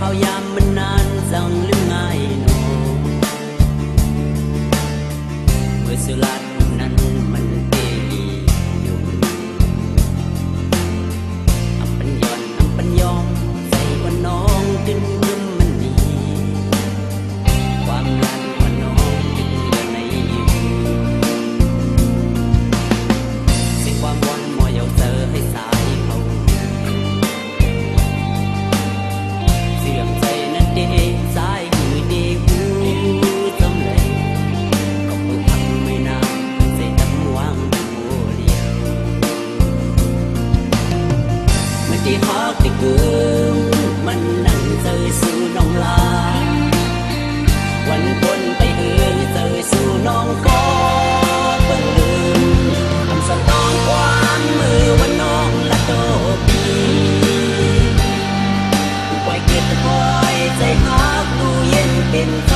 าวยามมันนานจังลืมง่ายหนอเมื่อสุรานั้นมันเตลีอยู่อำปัญญอนอำปัญยอมใส่ว่าน้องดึงยืมมันดีความรักว่าน้องดึงอยู่ในอยู่เสียงความวอนมอยเอาเจอให้สายเขาเสื่อมใจนั้นเดสายหือเดหูจำเลยก็เพิ่งทำไม่นานเสียดำวางโมเลียวเมื่อที่พักได้เกิมมันนั่งเจอสู่น้องลาวันบนไปเจอสู่น้องก็เพิ่งลืมคำสะท้อนความมือวันน้องละโตปีปล่อยเกล็ดปล่อยใจหักดูเย็นเป็นไฟ